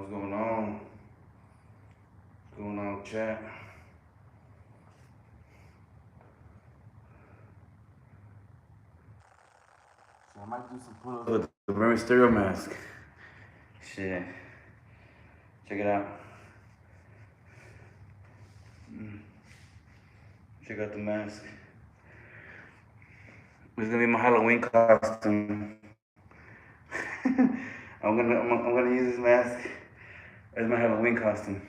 What's going on? What's going on, chat? So I might do some pull-ups with the Remy Stereo mask. Shit. Check it out. Check out the mask. It's gonna be my Halloween costume. I'm gonna use this mask as my Halloween costume.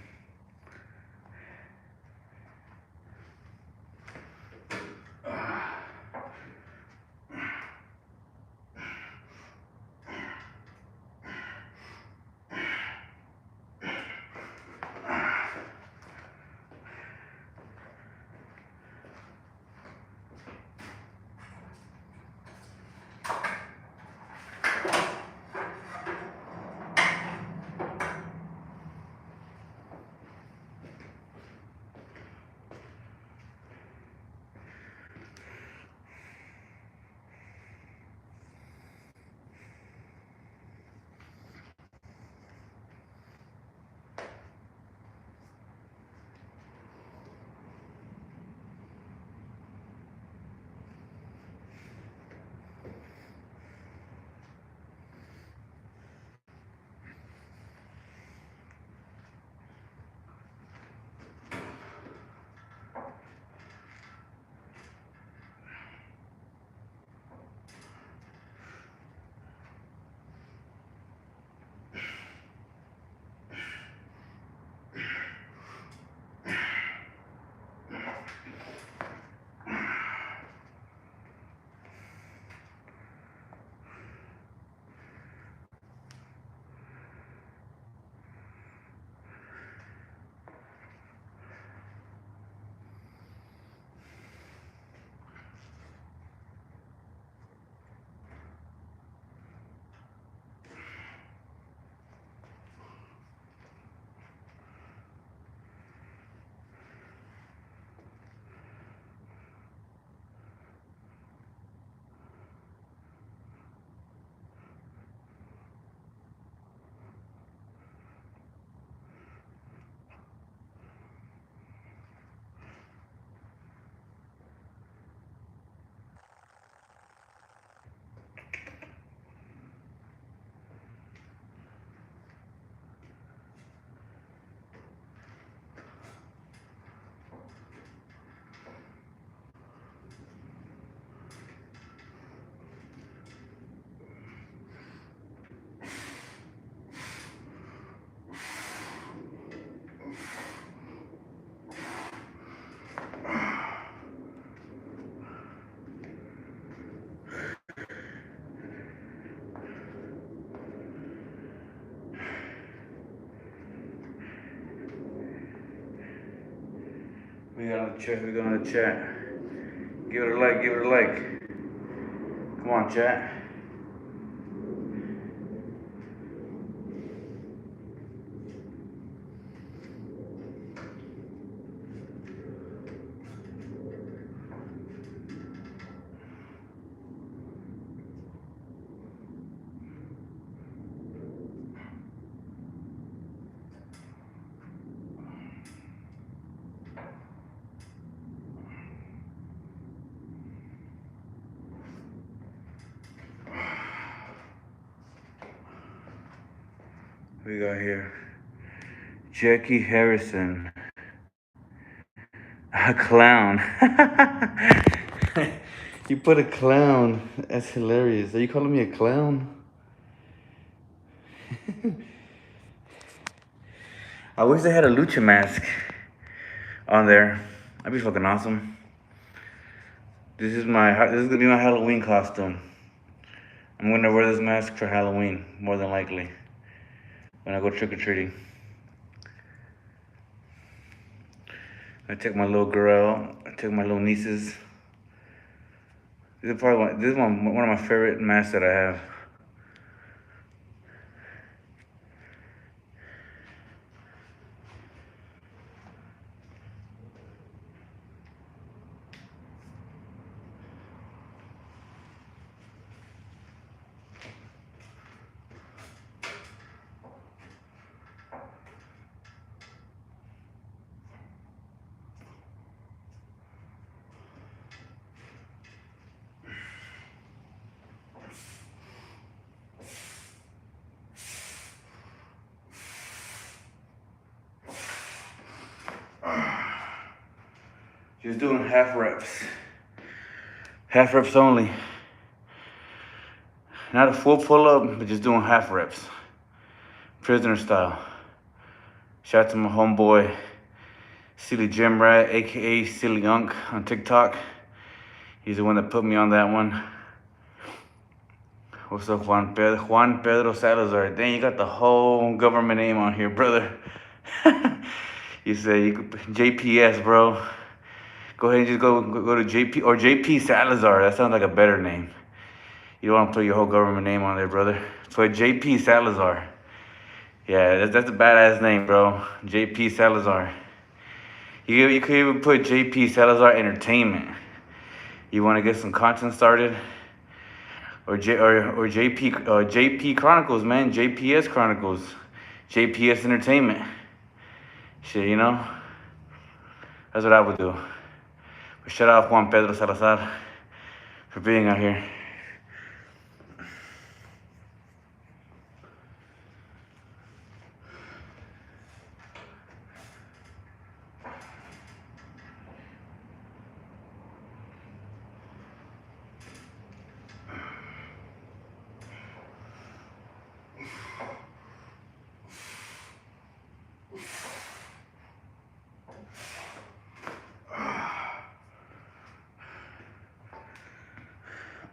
We got on the chat. We got on the chat. Give it a like. Give it a like. Come on, chat. We got here Jackie Harrison, a clown. You put a clown. That's hilarious. Are you calling me a clown? I wish they had a lucha mask on there. That'd be fucking awesome. This is gonna be my Halloween costume. I'm gonna wear this mask for Halloween, more than likely, when I go trick or treating. I take my little girl. I take my little nieces. This is one of my favorite masks that I have. Just doing half reps. Half reps only. Not a full pull-up, but just doing half reps. Prisoner style. Shout out to my homeboy, Silly Gym Rat, aka Silly Unk on TikTok. He's the one that put me on that one. What's up, Juan Pedro Salazar? Dang, you got the whole government name on here, brother. You say you could JPS, bro. Go ahead and just go to JP or JP Salazar. That sounds like a better name. You don't want to put your whole government name on there, brother. So JP Salazar. Yeah, that's a badass name, bro. JP Salazar. You could even put JP Salazar Entertainment. You want to get some content started? Or JP Chronicles, man. JPS Chronicles. JPS Entertainment. Shit, you know? That's what I would do. But shout out Juan Pedro Salazar for being out here.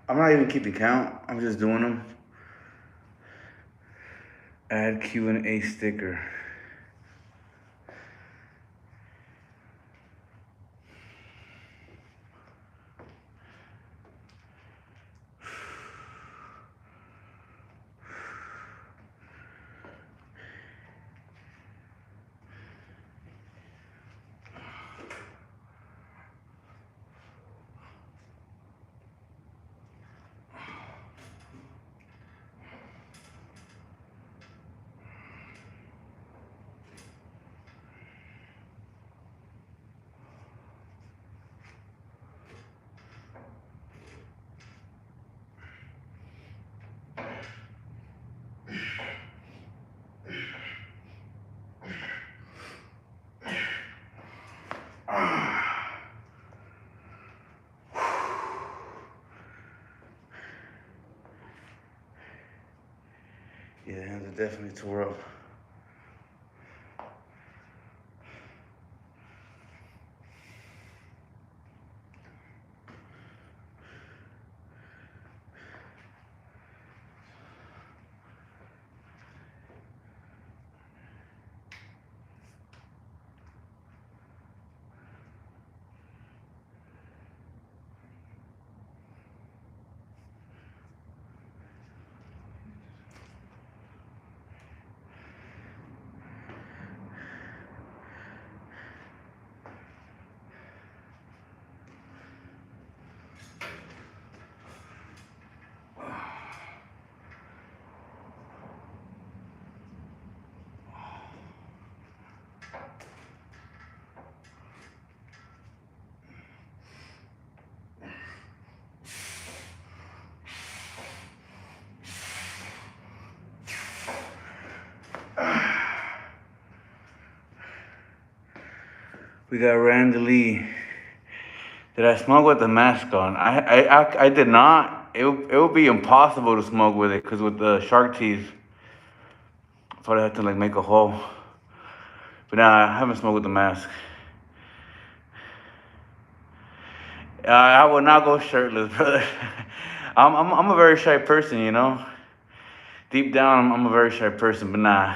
I'm not even keeping count. I'm just doing them. Add Q&A sticker. Yeah, the hands are definitely tore up. We got Randy Lee. Did I smoke with the mask on? I did not. It would be impossible to smoke with it because with the shark teeth, I thought I had to like make a hole. But nah, I haven't smoked with the mask. I will not go shirtless, brother. I'm a very shy person, you know. Deep down, I'm a very shy person, but nah.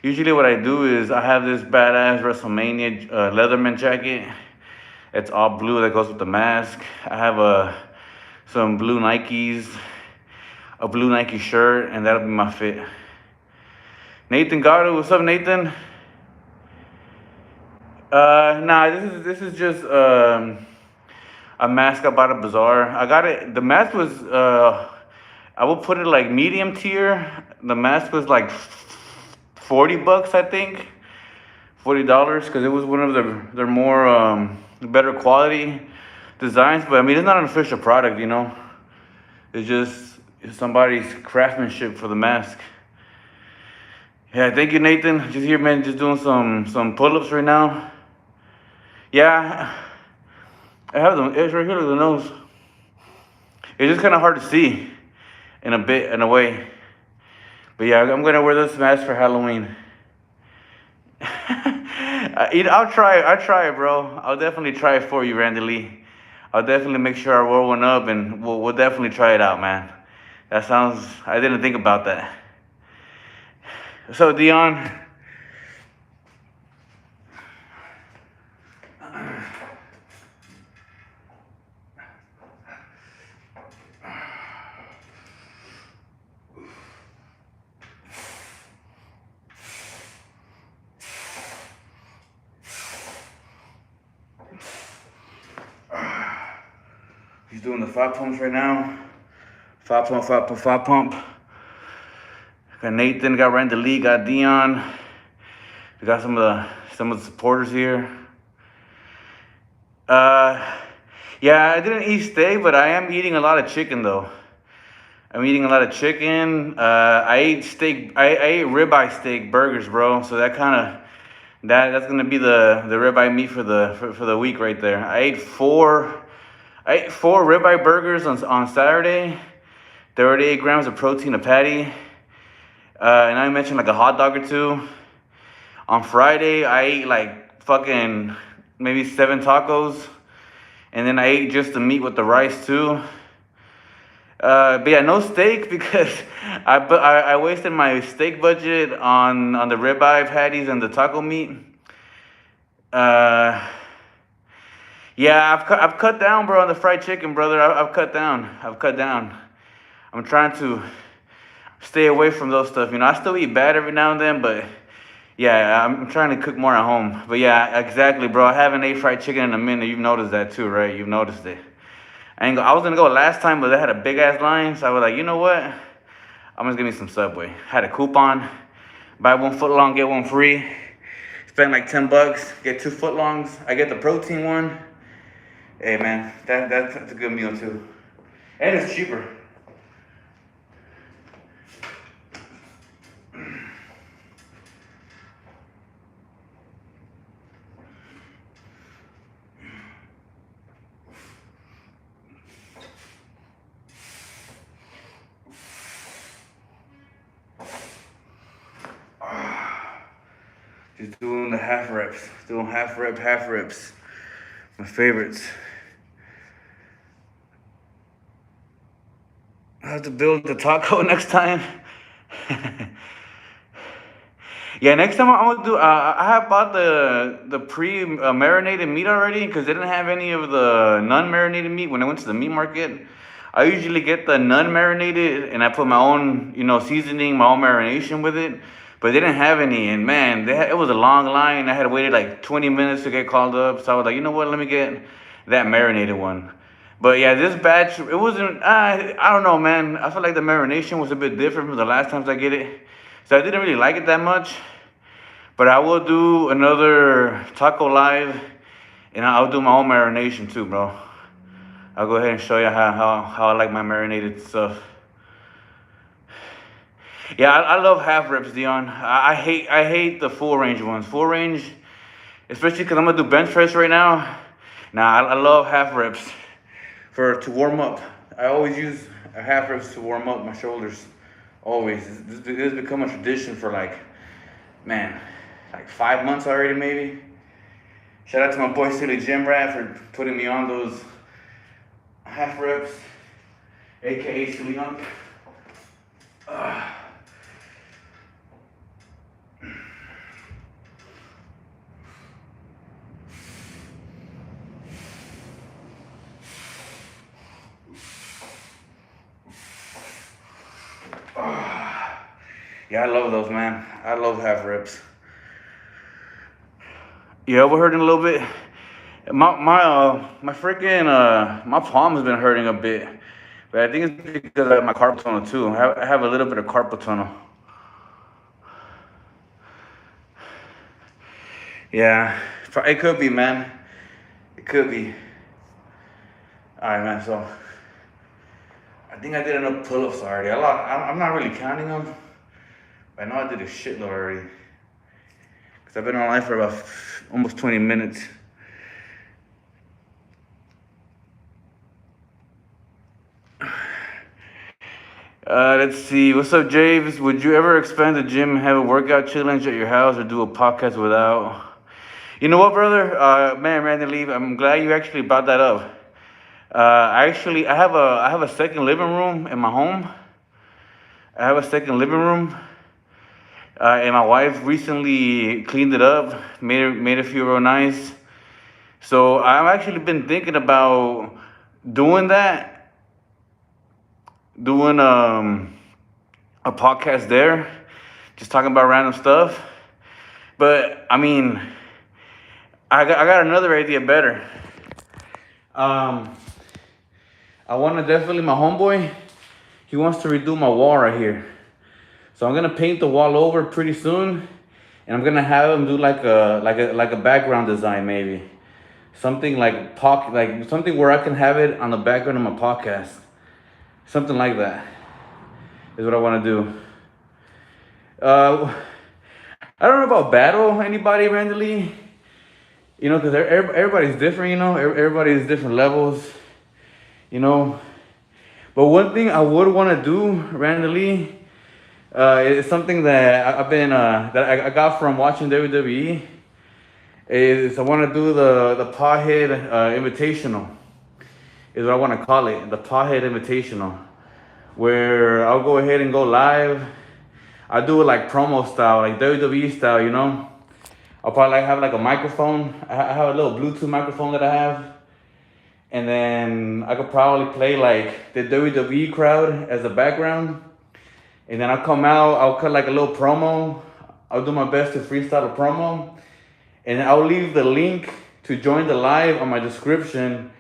Usually what I do is I have this badass WrestleMania Leatherman jacket. It's all blue that goes with the mask. I have some blue Nikes, a blue Nike shirt, and that'll be my fit. Nathan Gatto, what's up, Nathan? Nah, this is just a mask I bought at Bazaar. I got it. The mask was I will put it like medium tier. The mask was like $40, I think. $40 because it was one of their more better quality designs. But I mean, it's not an official product, you know. It's just somebody's craftsmanship for the mask. Yeah, thank you, Nathan. Just here, man, just doing some pull-ups right now. Yeah, I have them. It's right here, look, the nose. It's just kind of hard to see in a way. But yeah, I'm gonna wear this mask for Halloween. I'll try. I'll try it, bro. I'll definitely try it for you, Randy Lee. I'll definitely make sure I roll one up, and we'll definitely try it out, man. That sounds. I didn't think about that. So Dion, he's doing the 5 pumps right now. 5 pump, 5 pump, 5 pump. Got Nathan, got Randy Lee, got Dion. We got some of the supporters here. Yeah, I didn't eat steak, but I am eating a lot of chicken though. I'm eating a lot of chicken. I ate steak. I ate ribeye steak burgers, bro. So that's gonna be the ribeye meat for the week right there. I ate four ribeye burgers on Saturday. 38 grams of protein a patty. And I mentioned like a hot dog or two. On Friday, I ate like fucking maybe 7 tacos. And then I ate just the meat with the rice too. But yeah, no steak because I wasted my steak budget on the ribeye patties and the taco meat. Yeah, I've cut down, bro, on the fried chicken, brother. I've cut down. I'm trying to stay away from those stuff. You know, I still eat bad every now and then, but yeah, I'm trying to cook more at home. But yeah, exactly, bro. I haven't ate fried chicken in a minute. You've noticed that too, right? You've noticed it. I was gonna go last time, but they had a big ass line, so I was like, you know what? I'm just gonna get some Subway. Had a coupon, buy 1 foot long, get one free. Spend like $10, get 2 foot longs. I get the protein one. Hey man, that's a good meal too, and it's cheaper. Just doing the half reps, doing half reps. My favorites. I have to build the taco next time. Yeah, next time I'm gonna do. I have bought the pre marinated meat already because they didn't have any of the non-marinated meat when I went to the meat market. I usually get the non-marinated and I put my own, seasoning, my own marination with it. But they didn't have any, and man, it was a long line. I had waited like 20 minutes to get called up, so I was like, you know what? Let me get that marinated one. But yeah, this batch, it wasn't. I don't know, man. I feel like the marination was a bit different from the last times I get it, so I didn't really like it that much. But I will do another taco live, and I'll do my own marination too, bro. I'll go ahead and show you how I like my marinated stuff. Yeah, I love half reps, Dion. I hate the full range ones. Full range, especially because I'm gonna do bench press right now. Nah, I love half reps to warm up. I always use a half reps to warm up my shoulders. Always. This has become a tradition for like 5 months already, maybe. Shout out to my boy Silly Gym Rat for putting me on those half reps, aka Silly Unk. Yeah, I love those, man. I love half reps. You overhurting a little bit? My freaking my palm has been hurting a bit, but I think it's because I have my carpal tunnel too. I have a little bit of carpal tunnel. Yeah, it could be, man. It could be. All right, man. So I think I did enough pull-ups already. I'm not really counting them, but I know I did a shitload already. Cause I've been online for about almost 20 minutes. Let's see. What's up, James? Would you ever expand the gym and have a workout challenge at your house or do a podcast without? You know what, brother? Man, Randy Lee, I'm glad you actually brought that up. I have a second living room in my home. I have a second living room, and my wife recently cleaned it up, made it feel real nice. So I've actually been thinking about doing that, doing a podcast there, just talking about random stuff. But I mean, I got another idea better. Um, I want to definitely my homeboy. He wants to redo my wall right here, so I'm gonna paint the wall over pretty soon, and I'm gonna have him do like a background design maybe, something like something where I can have it on the background of my podcast, something like that is what I want to do. I don't know about battle anybody randomly, you know, because everybody's different, you know, everybody's different levels, you know. But one thing I would want to do randomly is something that I've been that I got from watching WWE. Is I want to do the Pawhead Invitational. Is what I want to call it, the Pawhead Invitational, where I'll go ahead and go live. I'll do it like promo style, like WWE style, you know. I'll probably have like a microphone. I have a little Bluetooth microphone that I have. And then I could probably play like the WWE crowd as a background. And then I'll come out, I'll cut like a little promo. I'll do my best to freestyle a promo. And I'll leave the link to join the live on my description.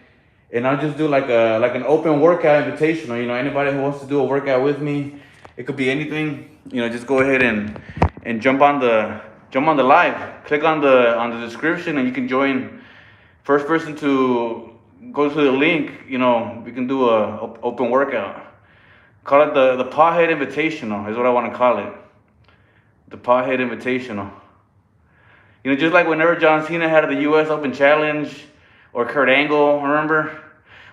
And I'll just do like an open workout invitational. You know, anybody who wants to do a workout with me, it could be anything. You know, just go ahead and jump on the live. Click on the description and you can join. First person to go to the link, you know, we can do a open workout. Call it the Pawhead Invitational is what I want to call it. The Pawhead Invitational. You know, just like whenever John Cena had the U.S. Open Challenge, or Kurt Angle, remember?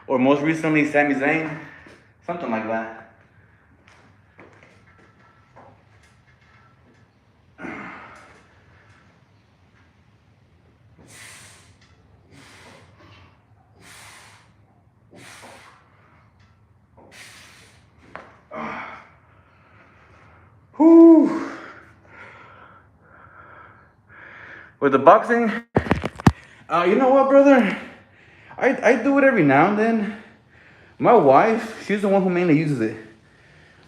Or most recently, Sami Zayn. Something like that. Whew. With the boxing, you know what, brother? I do it every now and then. My wife, she's the one who mainly uses it.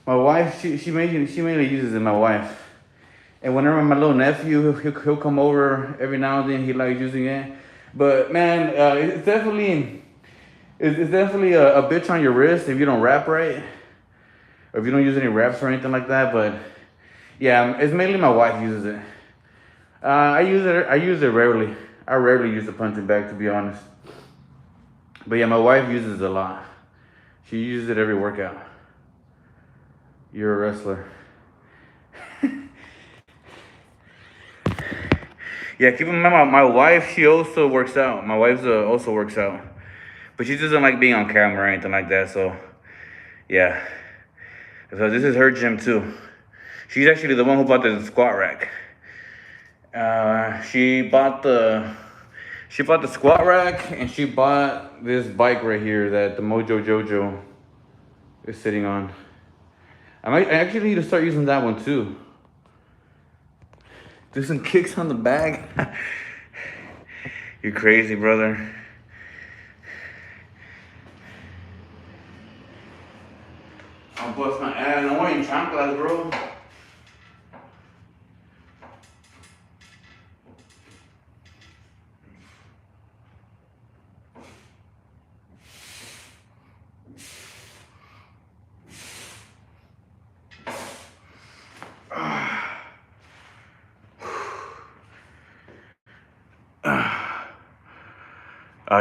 My wife, she mainly uses it. My wife, and whenever my little nephew, he'll come over every now and then. He likes using it. But man, it's definitely a bitch on your wrist if you don't wrap right, or if you don't use any wraps or anything like that. But yeah, it's mainly my wife uses it. I use it rarely. I rarely use the punching bag, to be honest. But yeah, my wife uses it a lot. She uses it every workout. You're a wrestler. Yeah, keep in mind, my wife, she also works out. My wife also works out. But she doesn't like being on camera or anything like that, so yeah. So this is her gym too. She's actually the one who bought the squat rack. She bought the squat rack, and she bought this bike right here that the Mojo Jojo is sitting on. I actually need to start using that one too. Do some kicks on the bag. You're crazy, brother. I'll bust my ass. I'm wearing chanclas, bro.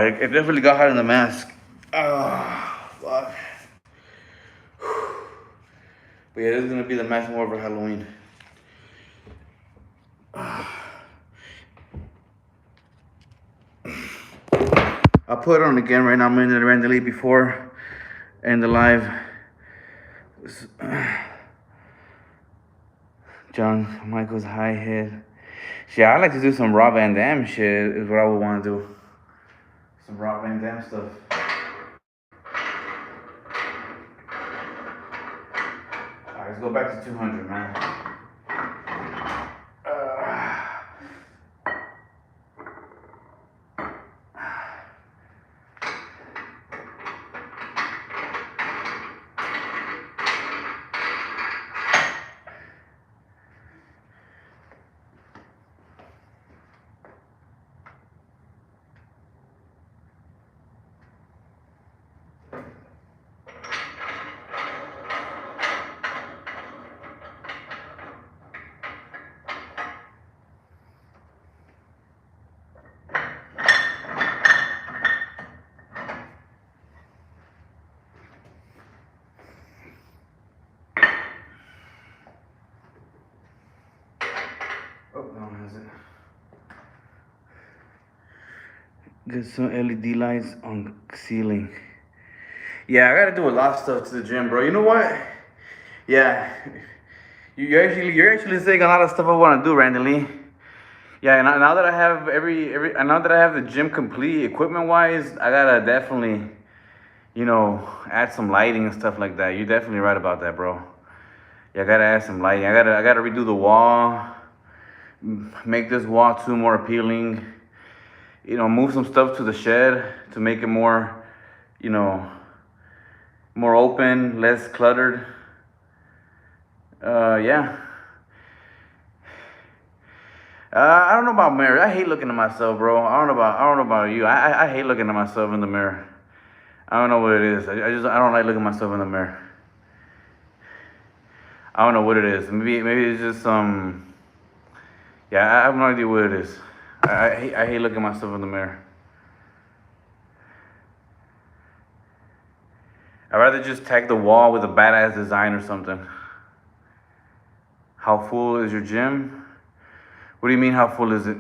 It definitely got hot in the mask. Fuck. But yeah, this is gonna be the mask more for Halloween. I'll put it on again right now, randomly before and the live. John Michael's high head. Shit, I like to do some Rob Van Dam shit. Is what I would want to do. Some Rob Van Dam stuff. Alright, let's go back to 200, man. Oh, no one has it. Get some LED lights on ceiling. Yeah, I gotta do a lot of stuff to the gym, bro. You know what? Yeah, you're actually saying a lot of stuff I want to do, randomly. Yeah, now that I have now that I have the gym complete equipment wise, I gotta definitely, add some lighting and stuff like that. You're definitely right about that, bro. Yeah, I gotta add some lighting. I gotta redo the wall, make this wall too more appealing. Move some stuff to the shed to make it more, more open, less cluttered. Yeah. I don't know about mirror. I hate looking at myself, bro. I don't know about you. I hate looking at myself in the mirror. I don't know what it is. I don't like looking at myself in the mirror. I don't know what it is. Maybe it's just yeah, I have no idea what it is. I hate looking at myself in the mirror. I'd rather just tag the wall with a badass design or something. How full is your gym? What do you mean, how full is it?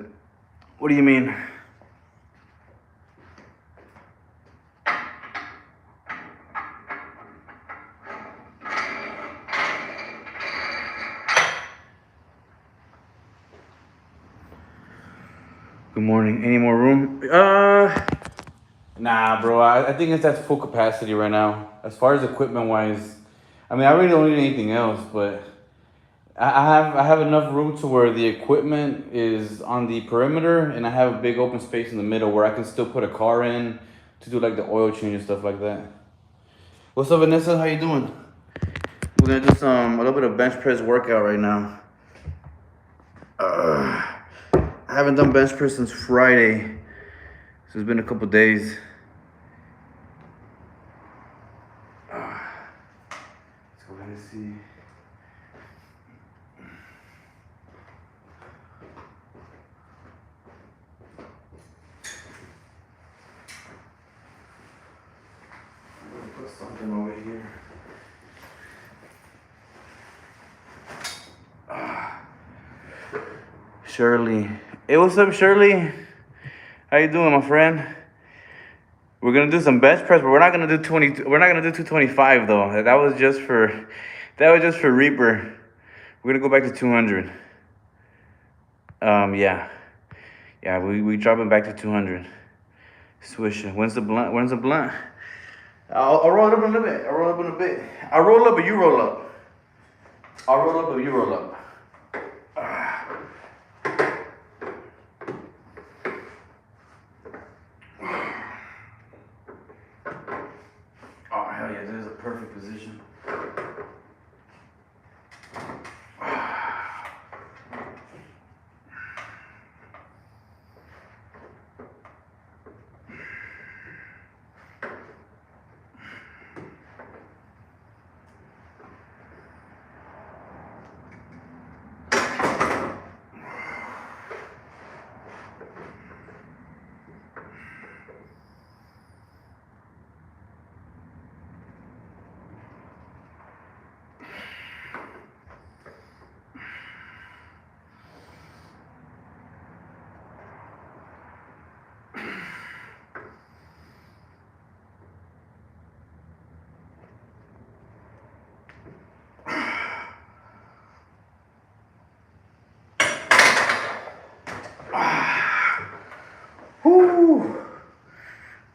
What do you mean? Good morning. Any more room? Nah, bro. I think it's at full capacity right now. As far as equipment wise, I mean, I really don't need anything else, but I have enough room to where the equipment is on the perimeter, and I have a big open space in the middle where I can still put a car in to do like the oil change and stuff like that. What's up, Vanessa? How you doing? We're gonna do a little bit of bench press workout right now. I haven't done bench press since Friday, so it's been a couple days. Let's go ahead and see. I'm gonna put something over here. Shirley. Hey, what's up, Shirley? How you doing, my friend? We're gonna do some bench press, but we're not gonna do 20. We're not gonna do 225 though. That was just for Reaper. We're gonna go back to 200. Yeah, we dropping back to 200. Swish it. When's the blunt? When's the blunt? I'll roll it up in a little bit. I'll roll up in a bit. I'll roll up, but you roll up. I'll roll up, but you roll up. Oh, hell yeah, this is a perfect position.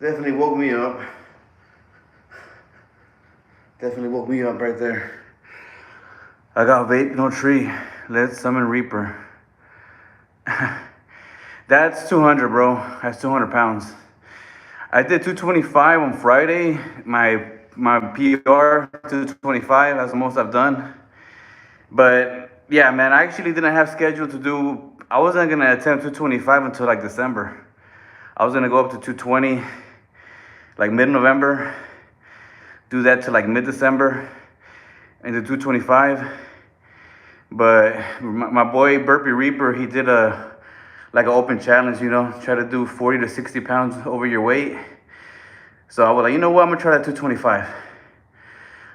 Definitely woke me up. Definitely woke me up right there. I got vape, no tree. Let's summon Reaper. That's 200, bro. That's 200 pounds. I did 225 on Friday. My PR 225. That's the most I've done. But yeah, man, I actually didn't have scheduled to do. I wasn't gonna attempt 225 until like December. I was gonna go up to 220, like mid-November. Do that to like mid-December, and do 225. But my boy Burpee Reaper, he did like an open challenge, you know, try to do 40 to 60 pounds over your weight. So I was like, you know what, I'm gonna try that 225.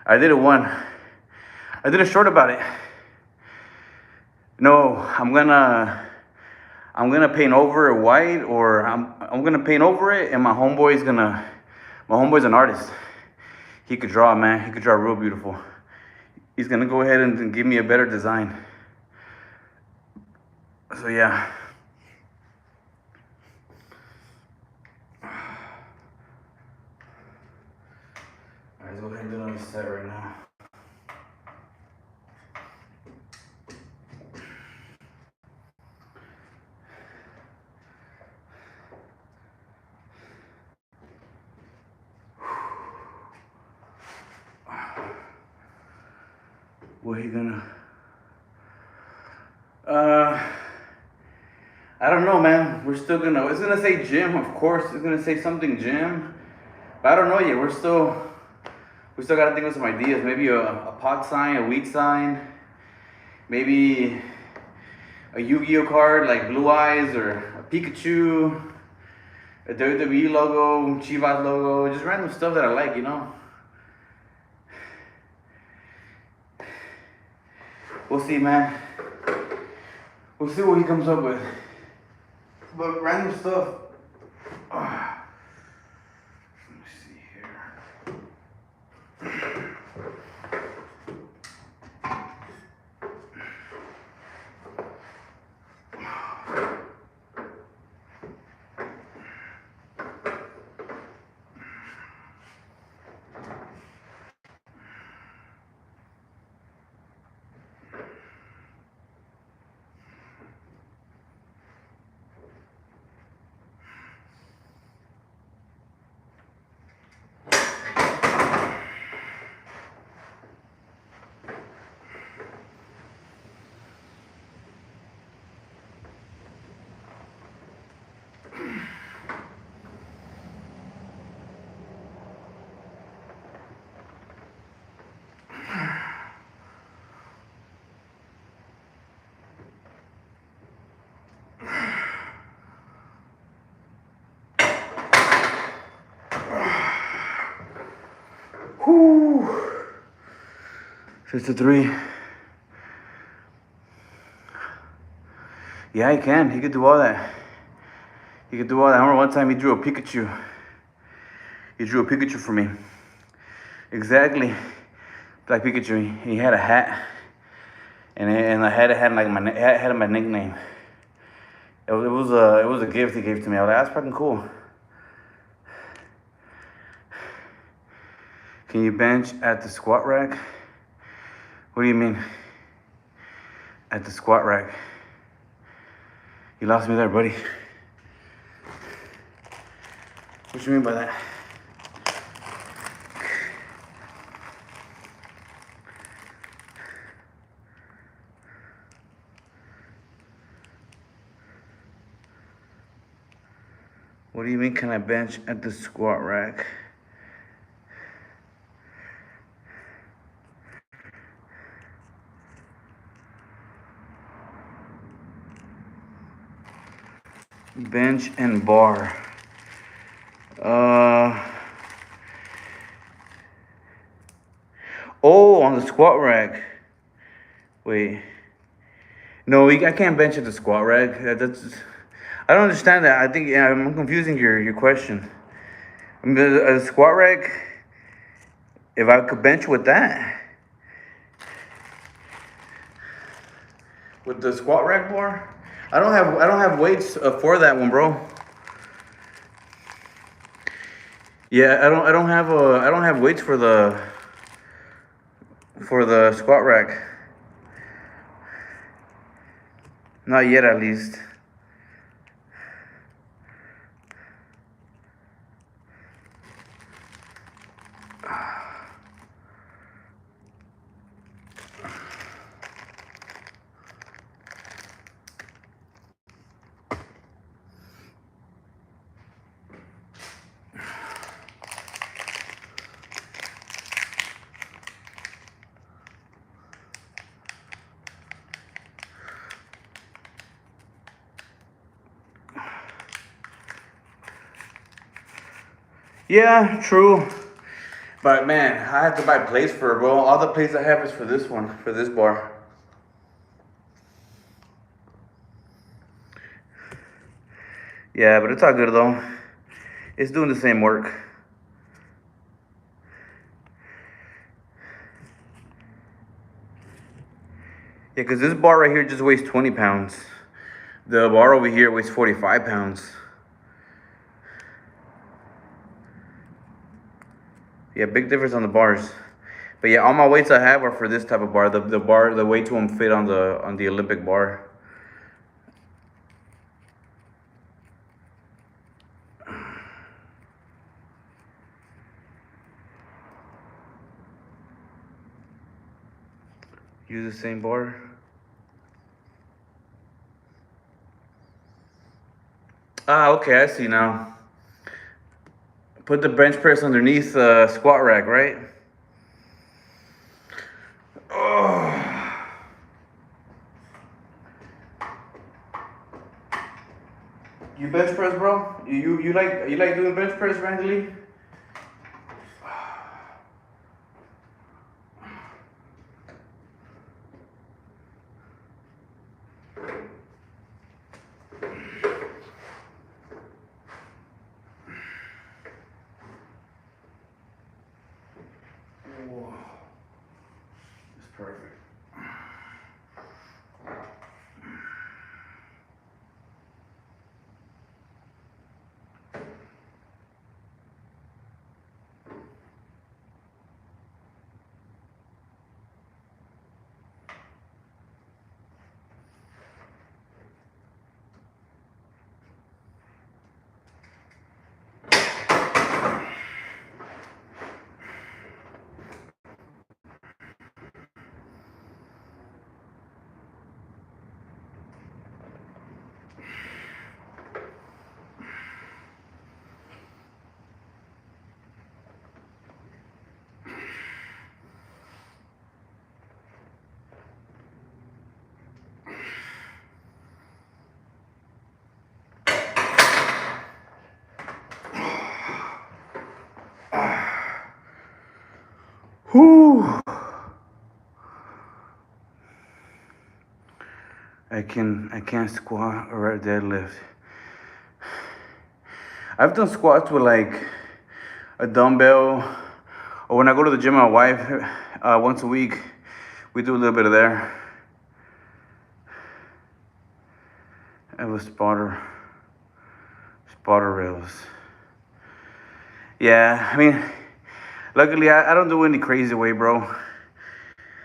I did it one. I did a short about it. No, I'm gonna paint over it white, or I'm gonna paint over it, and my homeboy's an artist. He could draw, man. He could draw real beautiful. He's gonna go ahead and give me a better design. So yeah. Alright, let's go ahead and do another set right now. What are you gonna? I don't know, man. We're still gonna. It's gonna say gym, of course. It's gonna say something gym, but I don't know yet. We still gotta think of some ideas. Maybe a pot sign, a wheat sign, maybe a Yu-Gi-Oh card like Blue Eyes, or a Pikachu, a WWE logo, Chivas logo, just random stuff that I like, you know. We'll see, man. We'll see what he comes up with. But random stuff. Let me see here. Whew. 53. Yeah, he can. He could do all that. He could do all that. I remember one time he drew a Pikachu. He drew a Pikachu for me. Exactly like Pikachu. He had a hat, and the hat had like my nickname. It was a gift he gave to me. I was like, that's fucking cool. Can you bench at the squat rack? What do you mean? At the squat rack? You lost me there, buddy. What you mean by that? What do you mean, can I bench at the squat rack? Bench and bar. Oh, on the squat rack. Wait. No, I can't bench at the squat rack. I don't understand that. I think, yeah, I'm confusing your question. I mean, a squat rack, if I could bench with that, with the squat rack bar, I don't have weights for that one, bro. Yeah, I don't have weights for the squat rack. Not yet, at least. Yeah, true. But man, I have to buy plates for it, bro. All the plates I have is for this one, for this bar. Yeah, but it's all good though. It's doing the same work. Yeah, because this bar right here just weighs 20 pounds. The bar over here weighs 45 pounds. Yeah, big difference on the bars. But yeah, all my weights I have are for this type of bar. The weights won't fit on the Olympic bar. Use the same bar. Ah, okay, I see now. Put the bench press underneath the squat rack, right? Oh. You bench press, bro? You like doing bench press, Randy? Whoa. It's perfect. Whew. I can't squat or deadlift. I've done squats with like a dumbbell, or when I go to the gym with my wife once a week, we do a little bit of there. It was spotter rails. Yeah, I mean, luckily I don't do any crazy weight, bro.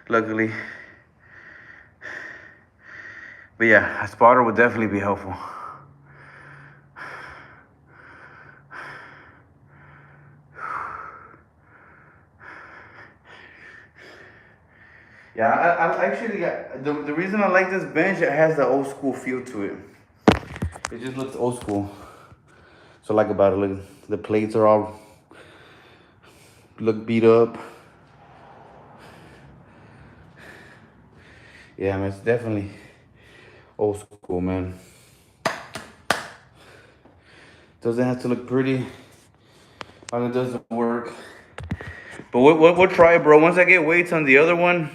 Luckily. But yeah, a spotter would definitely be helpful. Yeah, I actually the reason I like this bench, it has the old school feel to it. It just looks old school. So I like about it, look, the plates are all look beat up. Yeah, man, it's definitely old school, man. Doesn't have to look pretty. It doesn't work. But we'll try it, bro. Once I get weights on the other one,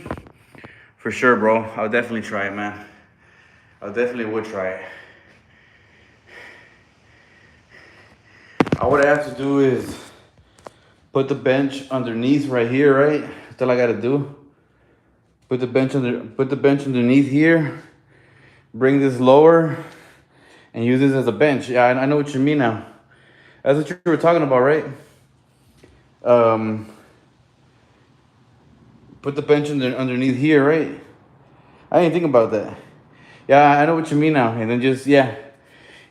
for sure, bro. I'll definitely try it, man. I definitely would try it. All I have to do is put the bench underneath right here, right? That's all I gotta do. Put the bench underneath here. Bring this lower and use this as a bench. Yeah, I know what you mean now. That's what you were talking about, right? Um, put the bench underneath here, right? I didn't think about that. Yeah, I know what you mean now. And then just, yeah,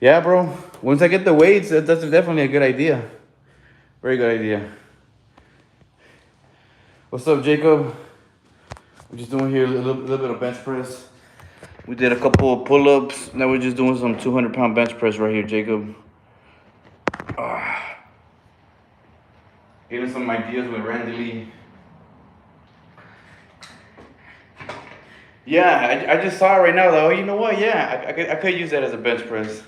bro. Once I get the weights, that's definitely a good idea. Very good idea. What's up, Jacob? We're just doing here a little bit of bench press. We did a couple of pull-ups. Now we're just doing some 200-pound bench press right here, Jacob. Getting some ideas with Randy Lee. Yeah, I just saw it right now though. You know what? Yeah, I could use that as a bench press.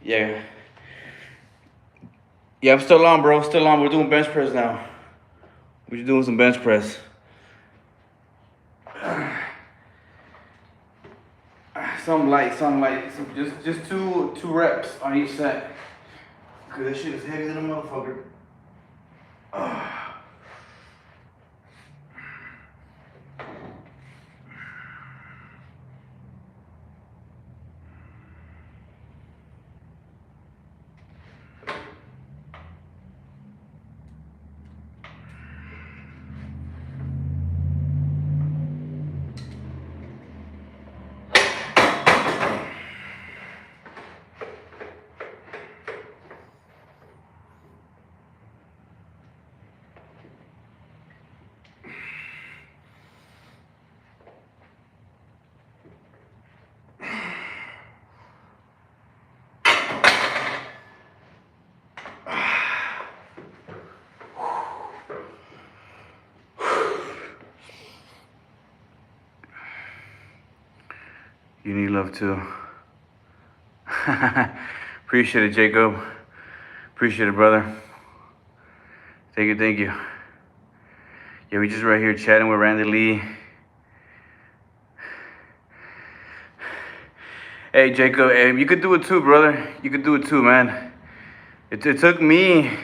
Yeah. Yeah, I'm still on, bro. Still on. We're doing bench press now. We're just doing some bench press. Some light. Just two reps on each set. Cause that shit is heavy than a motherfucker. You need love too. Appreciate it, Jacob. Appreciate it, brother. Thank you. Yeah, we just right here chatting with Randy Lee. Hey, Jacob, hey, you could do it too, brother. You could do it too, man. It took me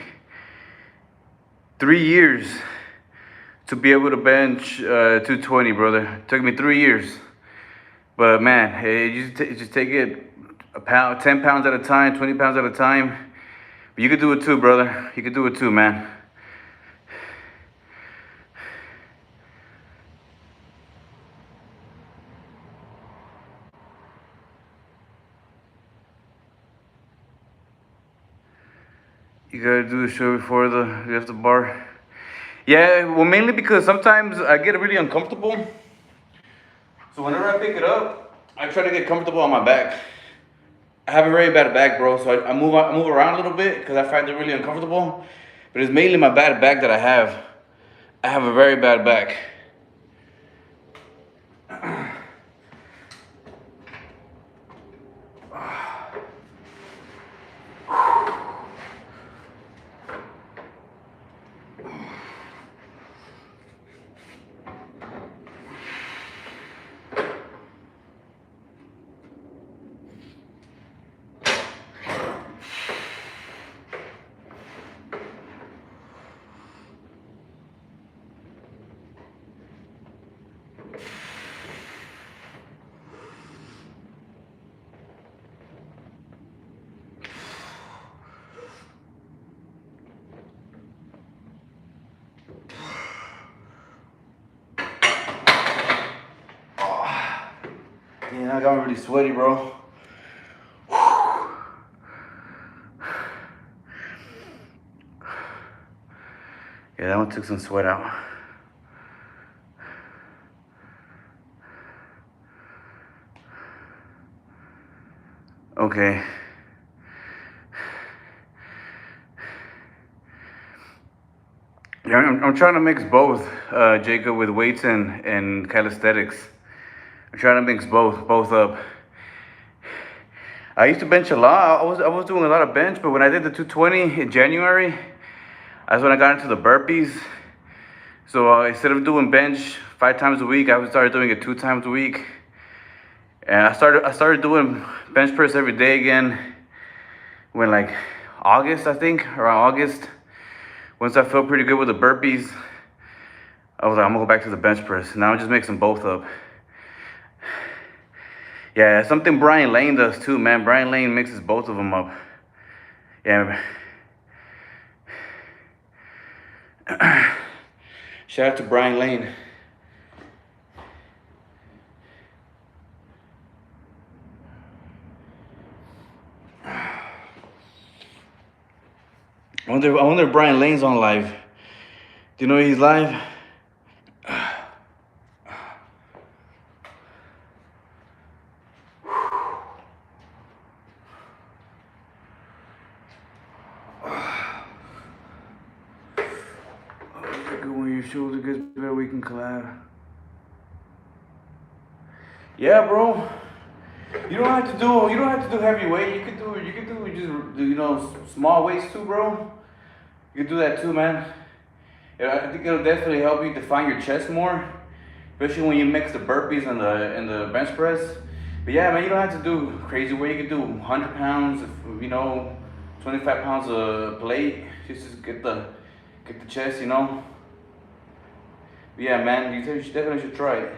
3 years to be able to bench 220, brother. It took me 3 years. But man, you just take it a pound, 10 pounds at a time, 20 pounds at a time. But you could do it too, brother. You could do it too, man. You gotta do the show before you have the bar. Yeah, well, mainly because sometimes I get really uncomfortable. So whenever I pick it up, I try to get comfortable on my back. I have a very bad back, bro. So I move around a little bit because I find it really uncomfortable. But it's mainly my bad back that I have. I have a very bad back. Yeah, I got really sweaty, bro. Yeah, that one took some sweat out. Okay. Yeah, I'm trying to mix both, Jacob, with weights and calisthenics. I'm trying to mix both up. I used to bench a lot. I was doing a lot of bench, but when I did the 220 in January, that's when I got into the burpees. So instead of doing bench 5 times a week, I started doing it 2 times a week. And I started doing bench press every day again. When like August, I think, around August. Once I felt pretty good with the burpees, I was like, I'm gonna go back to the bench press. Now I'm just mixing both up. Yeah, something Brian Lane does too, man. Brian Lane mixes both of them up. Yeah, Shout out to Brian Lane. I wonder if Brian Lane's on live. Do you know he's live? When your shoulder gets better, we can collab. Yeah, bro. You don't have to do heavy weight. You can do just small weights too, bro. You can do that too, man. Yeah, I think it'll definitely help you define your chest more, especially when you mix the burpees and the bench press. But yeah, man, you don't have to do crazy weight. You can do 100 pounds, 25 pounds a plate. Just get the chest. But yeah, man, you definitely should try it.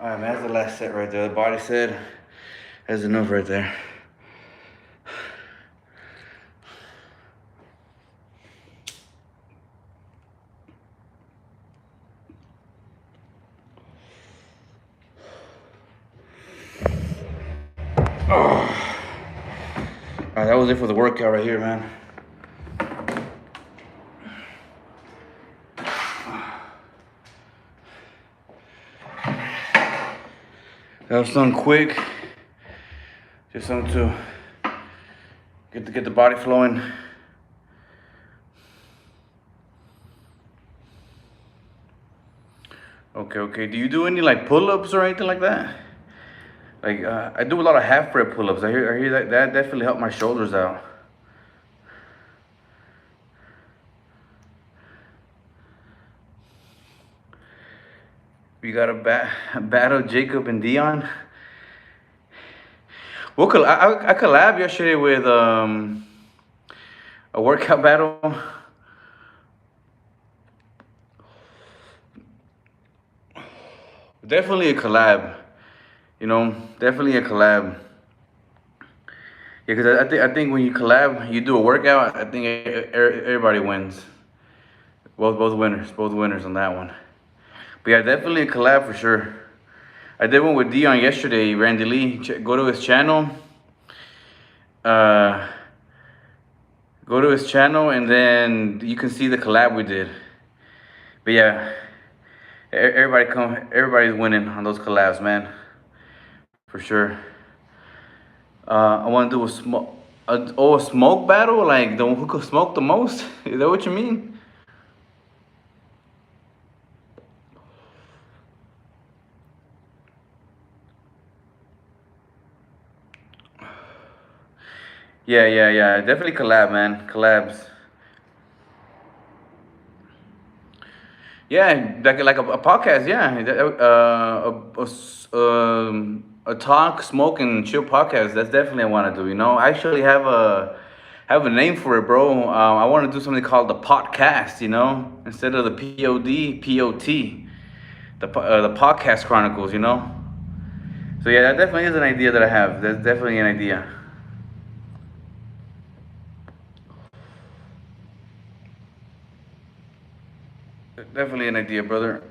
Alright, man, that's the last set right there. The body set. That's enough right there. Oh. Alright, that was it for the workout right here, man. That was something quick. Just something to get the body flowing. Okay. Do you do any like pull-ups or anything like that? Like I do a lot of half rep pull-ups. I hear that definitely helped my shoulders out. We got a battle Jacob and Dion. I collabed yesterday with a workout battle. Definitely a collab. Definitely a collab. Yeah, because I think when you collab, you do a workout. I think everybody wins. Both winners on that one. But yeah, definitely a collab for sure. I did one with Dion yesterday. Randy Lee. Go to his channel. Go to his channel, and then you can see the collab we did. But yeah, everybody's winning on those collabs, man. For sure. I want to do a smoke battle, like the one who could smoke the most. Is that what you mean? Yeah. Definitely collab, man. Collabs. Yeah, like a podcast. Yeah, a talk, smoke, and chill podcast. That's definitely I want to do. I actually have a name for it, bro. I want to do something called the podcast. Instead of the POT, the podcast chronicles. So yeah, that definitely is an idea that I have. That's definitely an idea. Definitely an idea, brother.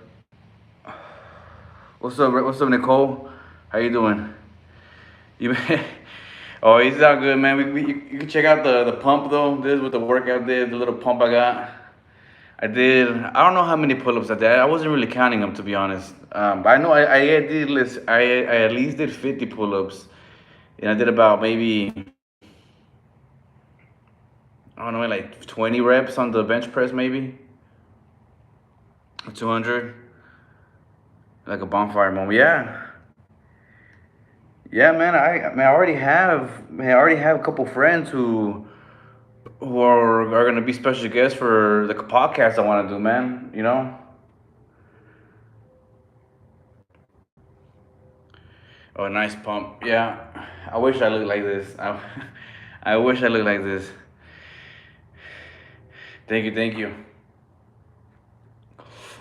What's up, Nicole? How you doing? You, oh, he's all good, man. You can check out the pump though. This is what the workout did. The little pump I got. I did. I don't know how many pull-ups I did. I wasn't really counting them, to be honest. But I know I at least did 50 pull-ups, and I did about maybe, I don't know, like 20 reps on the bench press, maybe. 200, like a bonfire moment. Yeah, yeah, man. I already have a couple friends who are gonna be special guests for the podcast I want to do, man. You know. Oh, nice pump. Yeah, I wish I looked like this. I wish I looked like this. Thank you, thank you.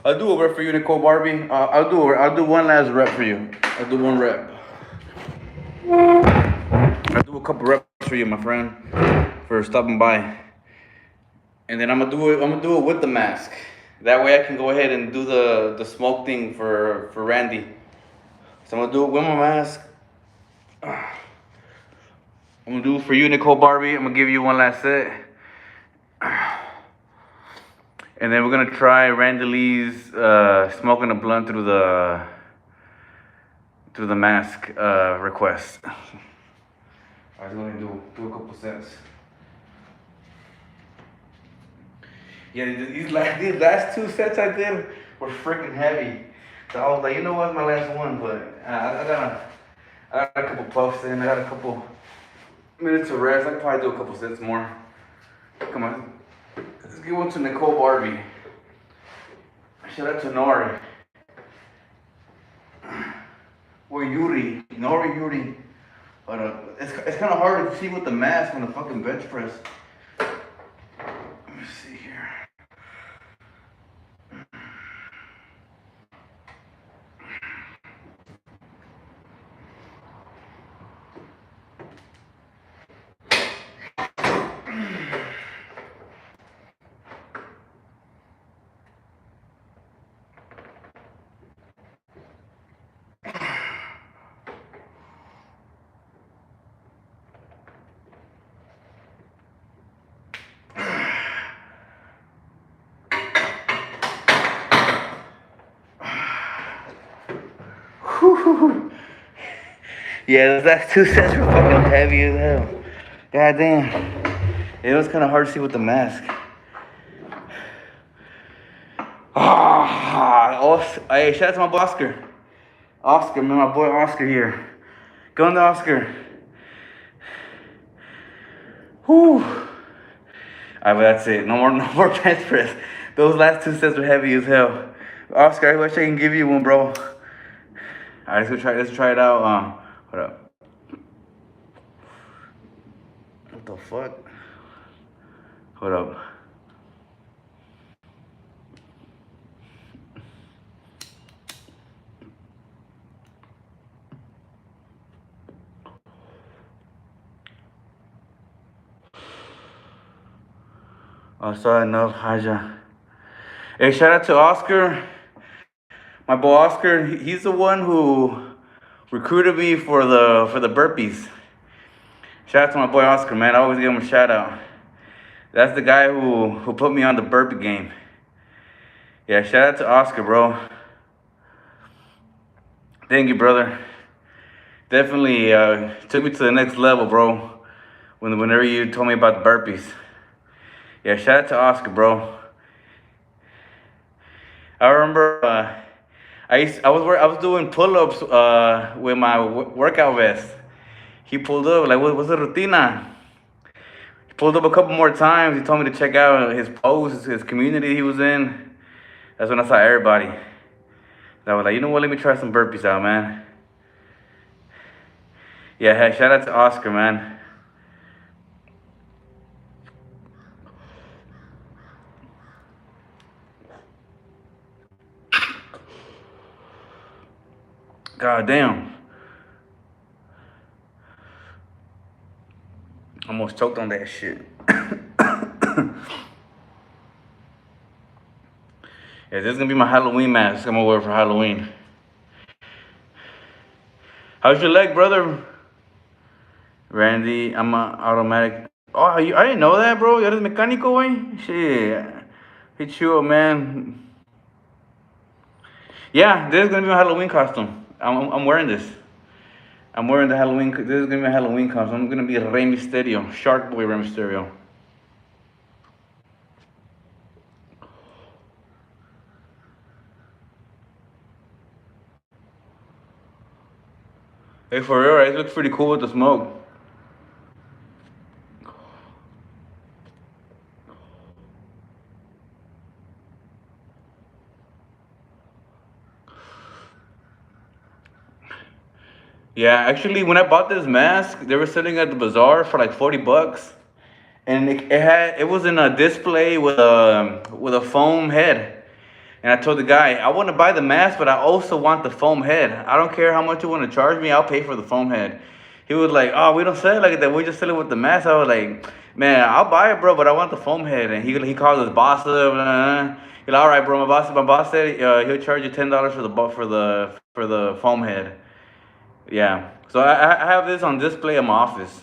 I'll do a rep for you, Nicole Barbie. I'll do one last rep for you. I'll do one rep. I'll do a couple reps for you, my friend, for stopping by. And then I'm gonna do it with the mask. That way I can go ahead and do the smoke thing for Randy. So I'm gonna do it with my mask. I'm gonna do it for you, Nicole Barbie. I'm gonna give you one last set. And then we're gonna try Randy Lee's smoking a blunt through the mask request. I was gonna do a couple sets. Yeah, these last two sets I did were freaking heavy. So I was like, you know what's my last one, but I got a couple puffs in. I got a couple minutes of rest. I could probably do a couple sets more. Come on, let's give one to Nicole Barbie. Shout out to Nori. Or Yuri. Nori Yuri. But it's kind of hard to see with the mask on the fucking bench press. Let me see here. Yeah, those last two sets were fucking heavy as hell. God damn. It was kind of hard to see with the mask. Hey, shout out to my boy Oscar. Oscar, man, my boy Oscar here. Going to Oscar. Whew. Alright, but that's it. No more Benchpress. Those last two sets were heavy as hell. Oscar, I wish I can give you one, bro. Alright, let's try it out. Hold up. What the fuck? Hold up. Oh, sorry, enough, Haja. Hey, shout out to Oscar. My boy Oscar, he's the one who recruited me for the burpees. Shout out to my boy Oscar, man. I always give him a shout out. That's the guy who put me on the burpee game. Yeah, shout out to Oscar, bro. Thank you, brother. Definitely took me to the next level, bro. Whenever you told me about the burpees. Yeah, shout out to Oscar, bro. I remember I was doing pull-ups with my workout vest. He pulled up like, what's the rutina? He pulled up a couple more times. He told me to check out his posts, his community he was in. That's when I saw everybody. I was like, you know what? Let me try some burpees out, man. Yeah, hey, shout out to Oscar, man. God damn. Almost choked on that shit. Yeah, this is gonna be my Halloween mask I'm gonna wear for Halloween. How's your leg, brother? Randy, I'm a automatic. Oh, I didn't know that, bro. You eres mecánico, güey? Shit. Hey, chill, man. Yeah, this is gonna be my Halloween costume. I'm wearing this. I'm wearing the Halloween. This is gonna be my Halloween costume. I'm gonna be Rey Mysterio, Shark Boy Rey Mysterio. Hey, for real, right? It looks pretty cool with the smoke. Yeah, actually, when I bought this mask, they were selling at the bazaar for like $40, and it was in a display with a foam head. And I told the guy, I want to buy the mask, but I also want the foam head. I don't care how much you want to charge me, I'll pay for the foam head. He was like, oh, we don't sell it like that. We just sell it with the mask. I was like, man, I'll buy it, bro, but I want the foam head. And he called his boss up. He's like, all right, bro, my boss said he'll charge you $10 for the foam head. Yeah. So I have this on display in my office.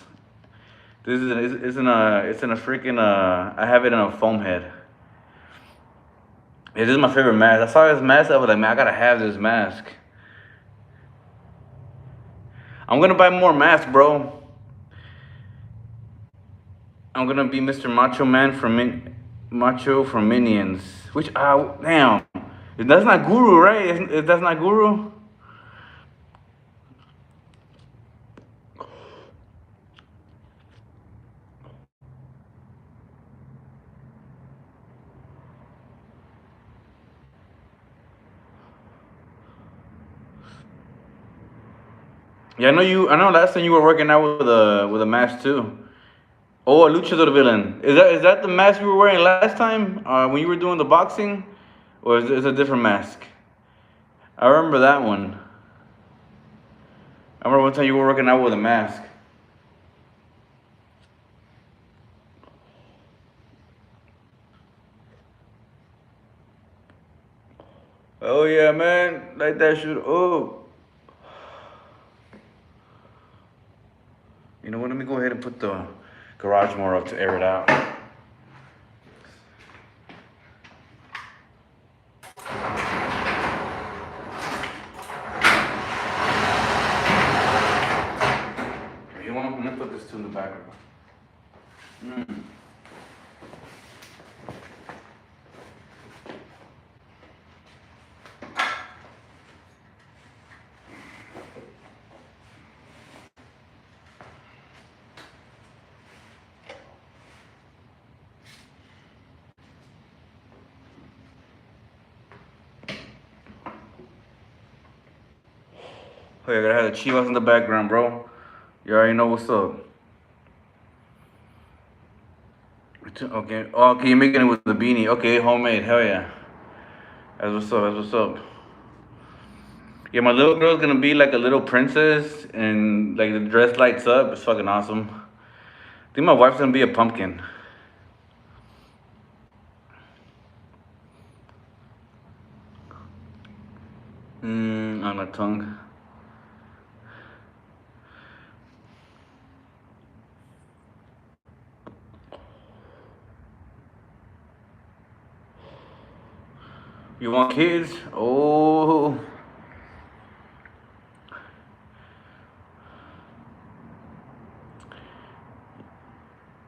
This is it's in a freaking I have it in a foam head. It is my favorite mask. I saw this mask. I was like, man, I gotta have this mask. I'm gonna buy more masks, bro. I'm gonna be Mr. Macho Man Macho from Minions. Which damn, that's not Guru, right? That's not Guru. Yeah, I know you. I know last time you were working out with a mask too. Oh, a luchador villain. Is that the mask you were wearing last time when you were doing the boxing, or is it a different mask? I remember that one. I remember one time you were working out with a mask. Oh yeah, man, like that shit up. You know what? Let me go ahead and put the garage more up to air it out. You want? I'm gonna put this two in the background. Mm. Oh, yeah, I gotta have the chivas in the background, bro. You already know what's up. Okay. Oh, okay, you're making it with the beanie. Okay, homemade. Hell yeah. That's what's up. That's what's up. Yeah, my little girl's gonna be like a little princess, and like the dress lights up. It's fucking awesome. I think my wife's gonna be a pumpkin. On my tongue. You want kids? Oh,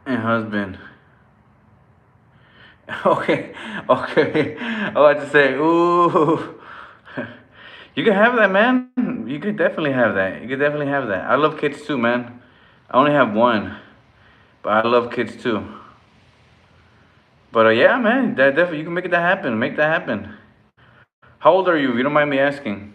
and husband. Okay, okay. I like to say, ooh. You can have that, man. You could definitely have that. You could definitely have that. I love kids too, man. I only have one, but I love kids too. But yeah, man, that definitely you can make that happen. Make that happen. How old are you? If you don't mind me asking.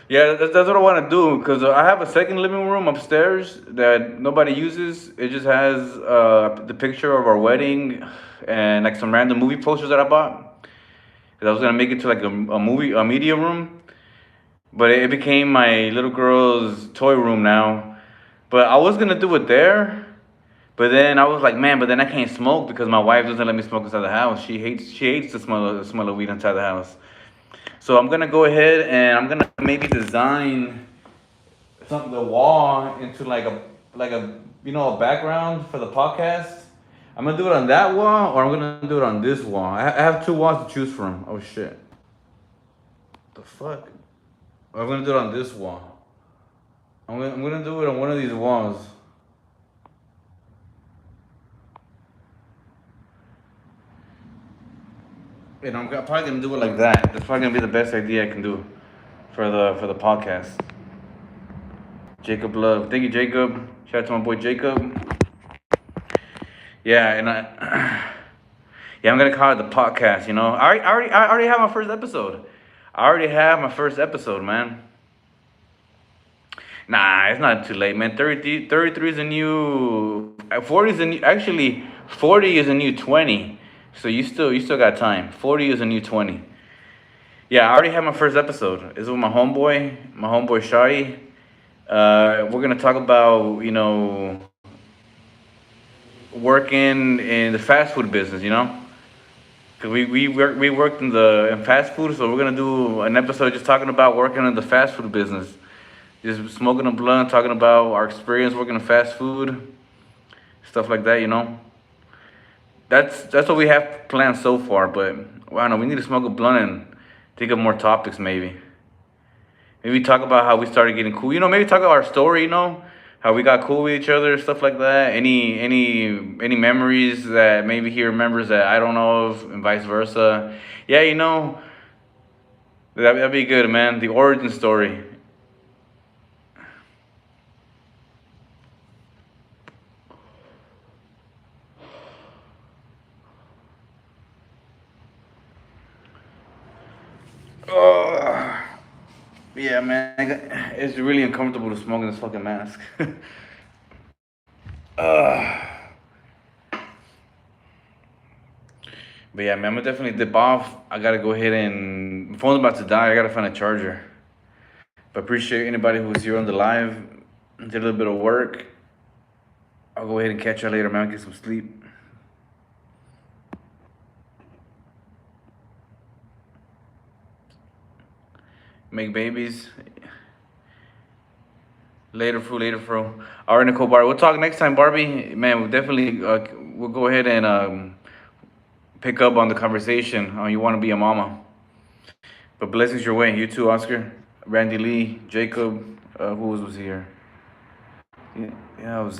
Yeah, that's what I want to do because I have a second living room upstairs that nobody uses. It just has the picture of our wedding and like some random movie posters that I bought. 'Cause I was gonna make it to like a media room, but it became my little girl's toy room now. But I was gonna do it there, but then I was like, man, but then I can't smoke because my wife doesn't let me smoke inside the house. She hates the smell of weed inside the house. So I'm gonna go ahead and I'm gonna maybe design something the wall into like a a background for the podcast. I'm gonna do it on that wall or I'm gonna do it on this wall. I have two walls to choose from. Oh shit. The fuck? I'm gonna do it on this wall. I'm gonna do it on one of these walls. And I'm probably gonna do it like that. That's probably gonna be the best idea I can do for the podcast. Jacob Love, thank you, Jacob. Shout out to my boy Jacob. Yeah, and yeah, I'm gonna call it the podcast. You know, I already have my first episode. I already have my first episode, man. Nah, it's not too late, man. 33 is a new. 40 is a new. Actually, 40 is a new 20. So you still got time. 40 is a new 20. Yeah, I already have my first episode. It's with my homeboy Shadi. We're gonna talk about working in the fast food business. Cause we worked in fast food, so we're gonna do an episode just talking about working in the fast food business. Just smoking a blunt, talking about our experience working in fast food, stuff like that. That's what we have planned so far. But well, I don't know, we need to smoke a blunt and think of more topics maybe. Maybe talk about how we started getting cool. Maybe talk about our story. How we got cool with each other, stuff like that. Any memories that maybe he remembers that I don't know of, and vice versa. Yeah, that'd be good, man. The origin story. Oh, yeah, man. It's really uncomfortable to smoke in this fucking mask. uh, but yeah, man, I'm gonna definitely dip off. I gotta go ahead and my phone's about to die. I gotta find a charger. But appreciate anybody who was here on the live. Did a little bit of work. I'll go ahead and catch you later, man. Get some sleep. Make babies. Later, fro. All right, Nicole Bar. We'll talk next time, Barbie. Man, we'll go ahead and pick up on the conversation on you want to be a mama. But blessings your way. You too, Oscar. Randy Lee, Jacob. Who was here? Yeah, I was.